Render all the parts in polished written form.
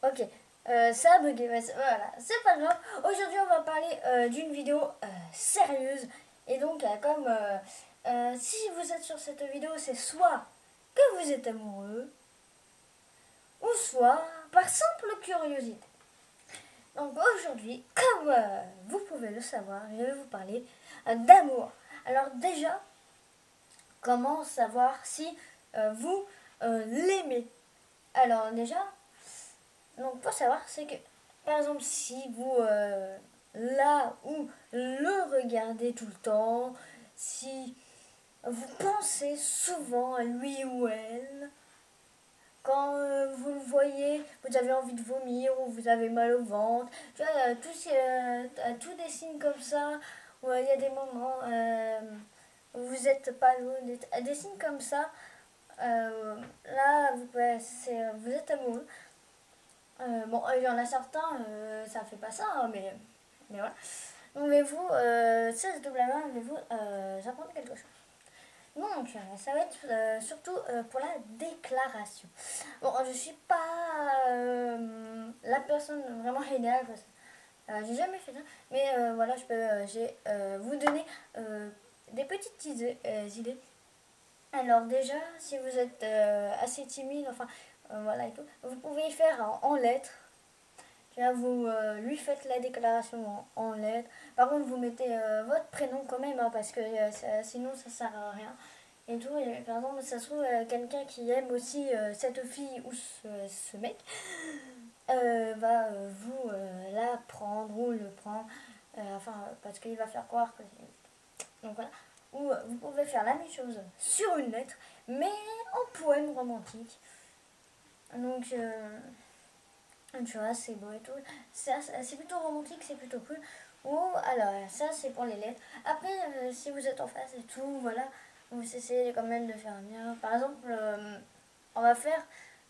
Ok, ça a bugué, mais voilà, c'est pas grave. Aujourd'hui, on va parler d'une vidéo sérieuse. Et donc, si vous êtes sur cette vidéo, c'est soit que vous êtes amoureux, ou soit par simple curiosité. Donc aujourd'hui, comme vous pouvez le savoir, je vais vous parler d'amour. Alors déjà, comment savoir si vous l'aimez? Alors déjà, donc pour savoir, c'est que par exemple si vous là où le regardez tout le temps, si vous pensez souvent à lui ou elle, quand vous le voyez, vous avez envie de vomir ou vous avez mal au ventre, tu vois, tous des signes comme ça, où il y a des moments où vous n'êtes pas loin, des signes comme ça, là vous êtes amoureux. Bon, il y en a certains, ça fait pas ça, hein, mais voilà. Donc, mais vous, CSW1, vais-vous apprendre quelque chose. Donc, ça va être surtout pour la déclaration. Bon, je suis pas la personne vraiment idéale parce que j'ai jamais fait ça, mais voilà, j'ai vous donner des petites idées. Alors déjà, si vous êtes assez timide, enfin voilà et tout, vous pouvez y faire en lettres. Vous lui faites la déclaration en lettres. Par contre, vous mettez votre prénom quand même, hein, parce que sinon ça sert à rien. Et tout, et, par exemple, ça se trouve quelqu'un qui aime aussi cette fille ou ce mec va vous la prendre ou le prendre, enfin parce qu'il va faire croire que donc voilà. Ou vous pouvez faire la même chose sur une lettre, mais en poème romantique. Donc tu vois, c'est beau et tout. C'est plutôt romantique, c'est plutôt cool. Ou alors, ça c'est pour les lettres. Après, si vous êtes en face et tout, voilà, vous essayez quand même de faire mieux. Par exemple, on va faire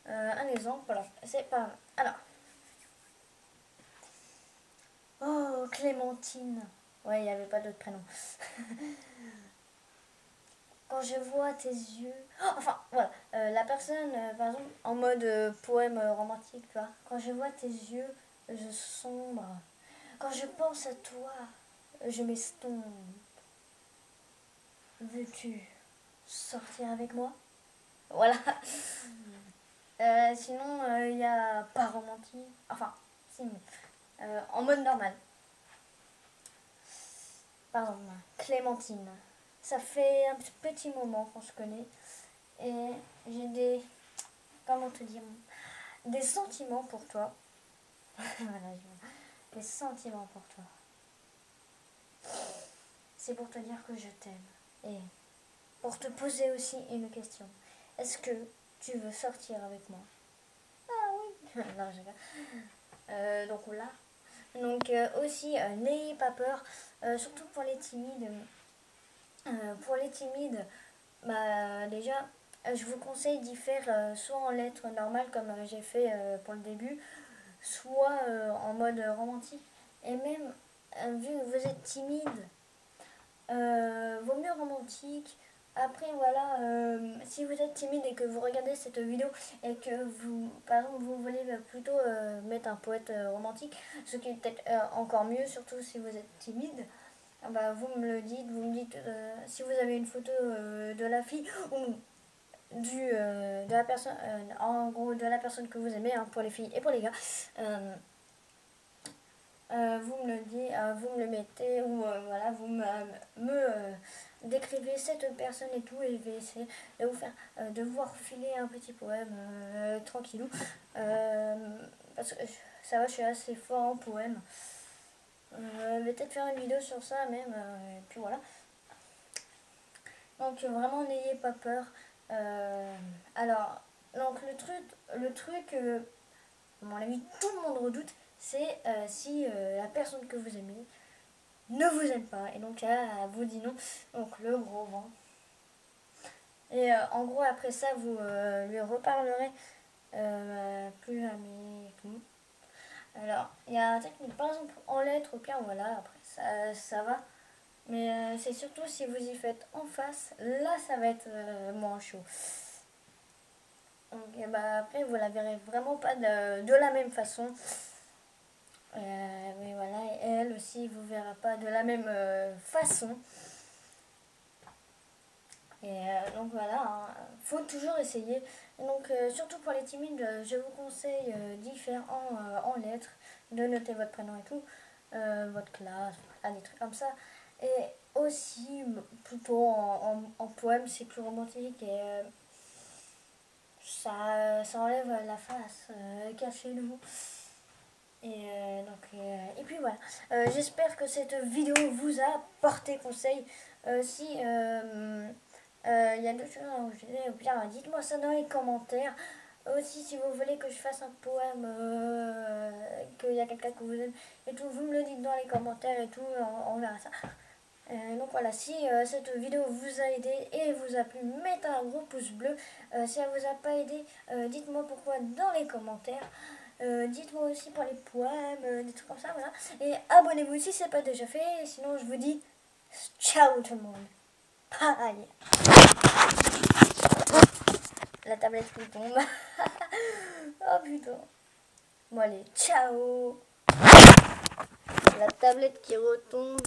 un exemple. Voilà, c'est pas. Alors, oh, Clémentine. Ouais, il n'y avait pas d'autre prénom. Quand je vois tes yeux. Oh, enfin, voilà. La personne, par exemple, en mode poème romantique, tu vois. Quand je vois tes yeux, je sombre. Quand je pense à toi, je m'estompe. Veux-tu sortir avec moi? Voilà. Sinon, il y a pas romantique. Enfin, si, mais en mode normal. Pardon, Clémentine. Ça fait un petit moment qu'on se connaît. Et j'ai des. Comment te dire? Des sentiments pour toi. Voilà, des sentiments pour toi. C'est pour te dire que je t'aime. Et pour te poser aussi une question. Est-ce que tu veux sortir avec moi? Ah oui. Non, je rigole. Donc là. Donc aussi, n'ayez pas peur. Surtout pour les timides. Bah, déjà, je vous conseille d'y faire soit en lettres normales comme j'ai fait pour le début, soit en mode romantique. Et même, vu que vous êtes timide, vaut mieux romantique. Après, voilà, si vous êtes timide et que vous regardez cette vidéo et que vous, par exemple, vous voulez plutôt mettre un poète romantique, ce qui est peut-être encore mieux, surtout si vous êtes timide, bah, vous me le dites, vous me dites si vous avez une photo de la fille ou de la personne, en gros de la personne que vous aimez, hein, pour les filles et pour les gars. Vous me le dites, vous me le mettez, ou voilà, vous me décrivez cette personne et tout, et je vais essayer de vous faire, de vous refiler un petit poème tranquillou, parce que ça va, je suis assez fort en poème. Je vais peut-être faire une vidéo sur ça même, et puis voilà. Donc vraiment n'ayez pas peur. Alors, donc le truc, à mon avis, tout le monde redoute, c'est si la personne que vous aimez ne vous aime pas. Et donc là, elle vous dit non. Donc le gros vent. Et en gros, après ça, vous lui reparlerez plus jamais et tout. Alors, il y a un technique, par exemple, en lettres, au pire, voilà, après ça va. Mais c'est surtout si vous y faites en face, là, ça va être moins chaud. Donc, bah, après vous la verrez vraiment pas de la même façon. Mais voilà, et elle aussi vous verra pas de la même façon. Et donc voilà, hein, faut toujours essayer. Donc surtout pour les timides, je vous conseille d'y faire en lettres, de noter votre prénom et tout, votre classe, voilà, des trucs comme ça. Et aussi plutôt en poème, c'est plus romantique et ça enlève la face cachée de vous. Et puis voilà, j'espère que cette vidéo vous a porté conseil. Si il y a d'autres choses à rajouter, ou bien dites-moi ça dans les commentaires. Aussi, si vous voulez que je fasse un poème, qu'il y a quelqu'un que vous aime et tout, vous me le dites dans les commentaires et tout, on verra ça. Donc voilà, si cette vidéo vous a aidé et vous a plu, mettez un gros pouce bleu. Si elle vous a pas aidé, dites-moi pourquoi dans les commentaires. Dites-moi aussi pour les poèmes, des trucs comme ça, voilà. Et abonnez-vous si c'est pas déjà fait, sinon je vous dis ciao tout le monde. Aïe. La tablette qui tombe. Oh putain. Bon allez, ciao. La tablette qui retombe.